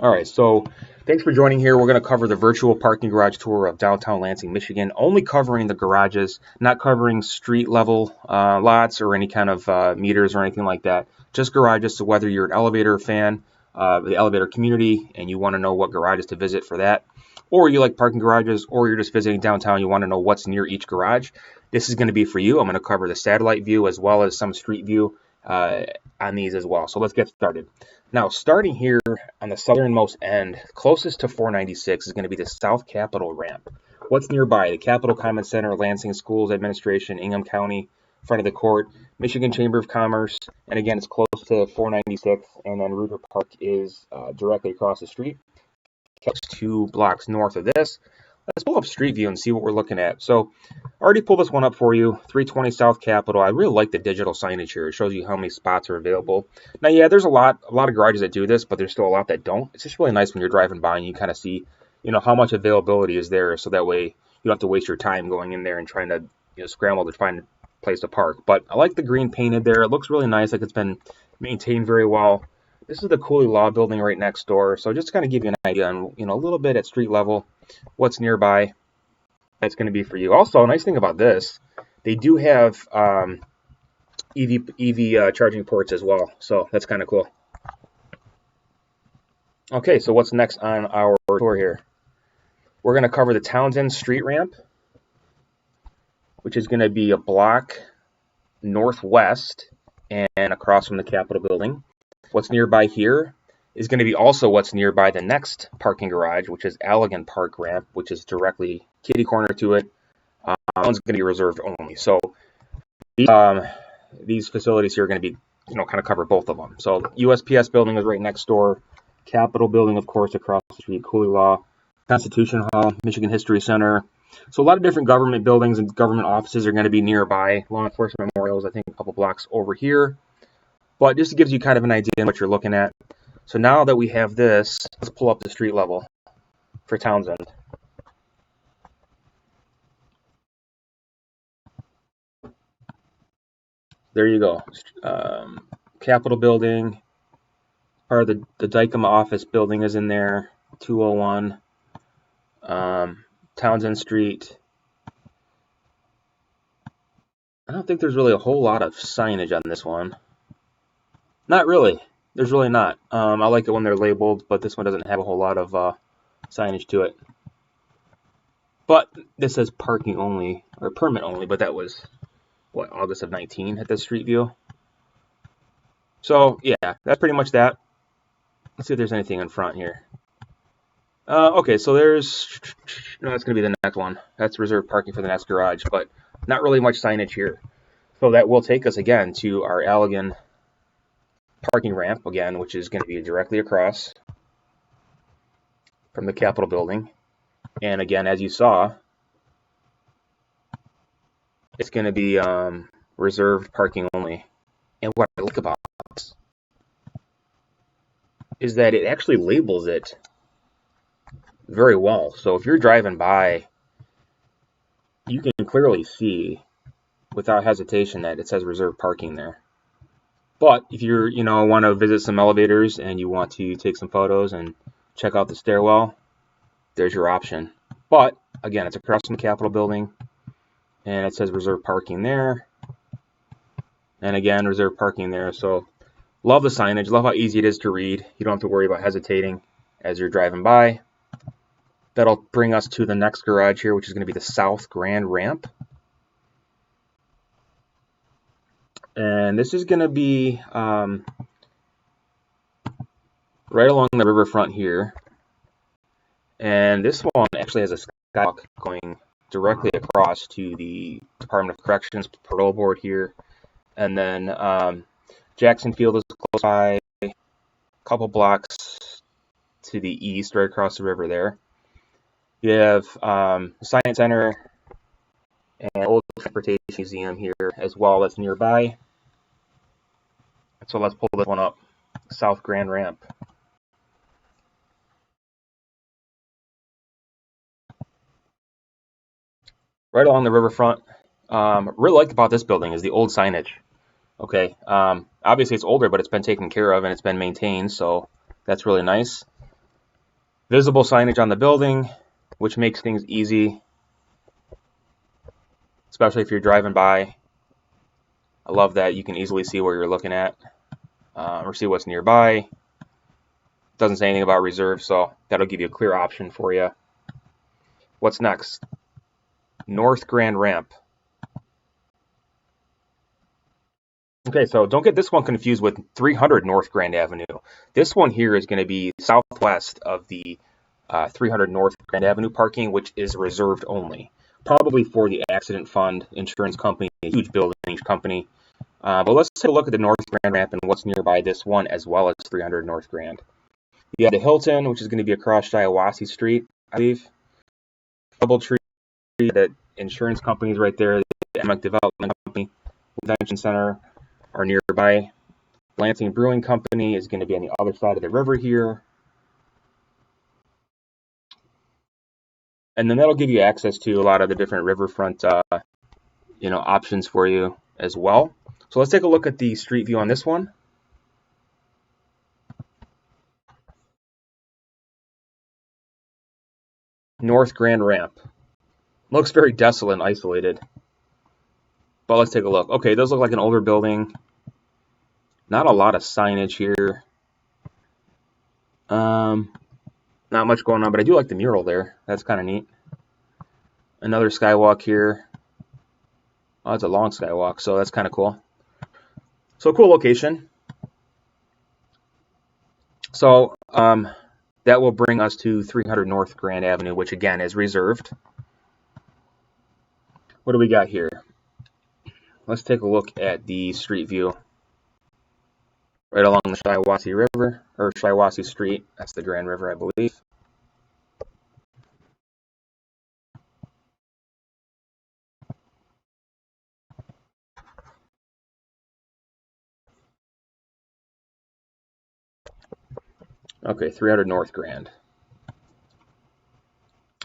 All right, so thanks for joining here. We're going to cover the virtual parking garage tour of downtown Lansing, Michigan, only covering the garages, not covering street level lots or any kind of meters or anything like that. Just garages. So whether you're an elevator fan, the elevator community, and you want to know what garages to visit for that, or you like parking garages, or you're just visiting downtown, you want to know what's near each garage, this is going to be for you. I'm going to cover the satellite view as well as some street view on these as well. So let's get started. Now, starting here on the southernmost end, closest to 496 is going to be the South Capitol ramp. What's nearby? The Capitol Common Center, Lansing Schools Administration, Ingham County, front of the court, Michigan Chamber of Commerce, and again, it's close to 496, and then Ruger Park is directly across the street, 2 blocks north of this. Let's pull up Street View and see what we're looking at. So I already pulled this one up for you, 320 South Capitol. I really like the digital signage here. It shows you how many spots are available. Now, yeah, there's a lot of garages that do this, but there's still a lot that don't. It's just really nice when you're driving by and you kind of see, how much availability is there, so that way you don't have to waste your time going in there and trying to, scramble to find a place to park. But I like the green painted there. It looks really nice, like it's been maintained very well. This is the Cooley Law Building right next door. So just to kind of give you an idea on, a little bit at street level, what's nearby. That's going to be for you. Also, a nice thing about this, they do have EV charging ports as well. So that's kind of cool. Okay, so what's next on our tour here? We're going to cover the Townsend Street Ramp, which is going to be a block northwest and across from the Capitol Building. What's nearby here is going to be also what's nearby the next parking garage, which is Allegan Park Ramp, which is directly kitty corner to it. One's going to be reserved only. So these facilities here are going to be, kind of cover both of them. So USPS building is right next door. Capitol Building, of course, across the street. Cooley Law, Constitution Hall, Michigan History Center. So a lot of different government buildings and government offices are going to be nearby. Law enforcement memorials, I think, a couple blocks over here. But just gives you kind of an idea of what you're looking at. So now that we have this, let's pull up the street level for Townsend. There you go. Capitol Building, part of the Dykema office building is in there, 201. Townsend Street. I don't think there's really a whole lot of signage on this one. Not really. There's really not. I like it when they're labeled, but this one doesn't have a whole lot of signage to it. But this says parking only, or permit only, but that was, August of 19 at the street view. So, yeah, that's pretty much that. Let's see if there's anything in front here. Okay, so that's going to be the next one. That's reserved parking for the next garage, but not really much signage here. So that will take us again to our Allegan parking ramp again, which is going to be directly across from the Capitol Building. And again, as you saw, it's going to be reserved parking only. And what I like about this is that it actually labels it very well. So if you're driving by, you can clearly see without hesitation that it says reserved parking there. But if you're, want to visit some elevators and you want to take some photos and check out the stairwell, there's your option. But again, it's across from the Capitol Building, and it says reserved parking there. And again, reserved parking there. So love the signage. Love how easy it is to read. You don't have to worry about hesitating as you're driving by. That'll bring us to the next garage here, which is going to be the South Grand Ramp. And this is going to be right along the riverfront here. And this one actually has a skywalk going directly across to the Department of Corrections parole board here. And then Jackson Field is close by, a couple blocks to the east, right across the river there. You have the Science Center and Old Transportation Museum here as well that's nearby. So let's pull this one up, South Grand Ramp. Right along the riverfront. Really like about this building is the old signage. Okay, obviously it's older, but it's been taken care of and it's been maintained, so that's really nice. Visible signage on the building, which makes things easy, especially if you're driving by. I love that you can easily see where you're looking at or see what's nearby. Doesn't say anything about reserve, so that'll give you a clear option for you. What's next? North Grand Ramp. Okay, so don't get this one confused with 300 North Grand Avenue. This one here is going to be southwest of the 300 North Grand Avenue parking, which is reserved only. Probably for the accident fund, insurance company, a huge building company. But let's take a look at the North Grand Ramp and what's nearby this one, as well as 300 North Grand. You have the Hilton, which is going to be across Shiawassee Street, I believe. Doubletree, that insurance company is right there. The economic development company, convention center are nearby. Lansing Brewing Company is going to be on the other side of the river here. And then that'll give you access to a lot of the different riverfront options for you as well. So let's take a look at the street view on this one. North Grand Ramp. Looks very desolate and isolated. But let's take a look. Okay, it does look like an older building. Not a lot of signage here. Not much going on, but I do like the mural there. That's kind of neat. Another skywalk here. Oh, it's a long skywalk, so that's kind of cool. So cool location. So that will bring us to 300 North Grand Avenue, which again is reserved. What do we got here? Let's take a look at the street view. Right along the Shiawassee River, or Shiawassee Street. That's the Grand River, I believe. Okay, 300 North Grand.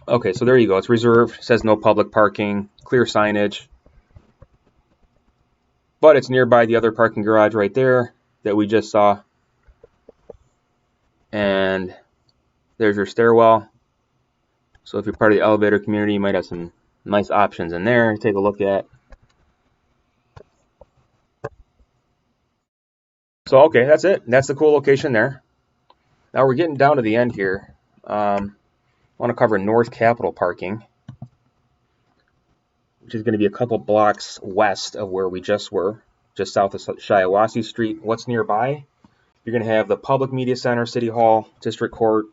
Okay, so there you go. It's reserved. It says no public parking, clear signage. But it's nearby the other parking garage right there that we just saw. And there's your stairwell. So if you're part of the elevator community, you might have some nice options in there to take a look at. So, okay, that's it. That's the cool location there. Now we're getting down to the end here. I want to cover North Capitol parking, which is going to be a couple blocks west of where we just were, just south of Shiawassee Street. What's nearby? You're going to have the Public Media Center, City Hall, District Court,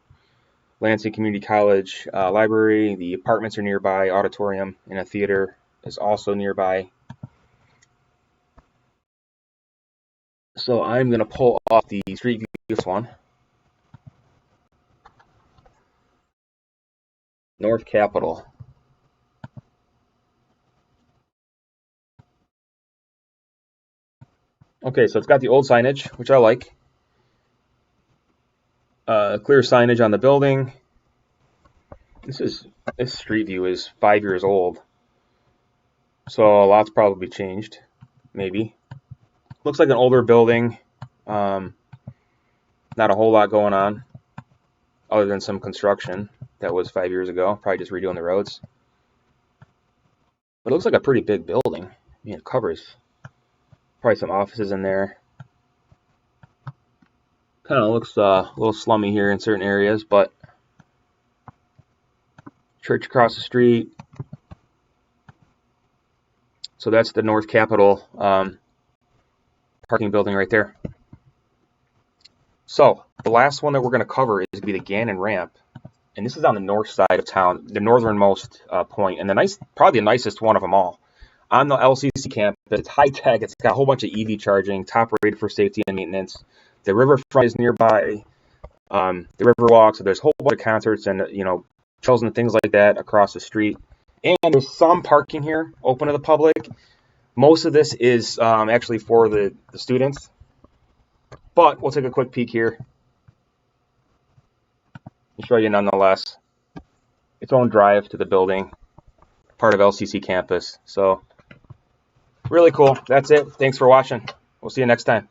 Lansing Community College Library. The apartments are nearby. Auditorium and a theater is also nearby. So I'm going to pull off the street view this one. North Capitol. Okay, so it's got the old signage, which I like. Clear signage on the building. This street view is 5 years old, so a lot's probably changed. Maybe. Looks like an older building. Not a whole lot going on, other than some construction that was 5 years ago. Probably just redoing the roads. But it looks like a pretty big building. I mean, it covers probably some offices in there. Kind of looks a little slummy here in certain areas, but church across the street. So that's the North Capitol parking building right there. So the last one that we're going to cover is going to be the Gannon Ramp. And this is on the north side of town, the northernmost point, and probably the nicest one of them all. On the LCC campus, it's high-tech. It's got a whole bunch of EV charging, top rated for safety and maintenance. The riverfront is nearby, the Riverwalk, so there's a whole bunch of concerts and, shows and things like that across the street. And there's some parking here open to the public. Most of this is actually for the students. But we'll take a quick peek here and show you nonetheless. Its own drive to the building, part of LCC campus. So really cool. That's it. Thanks for watching. We'll see you next time.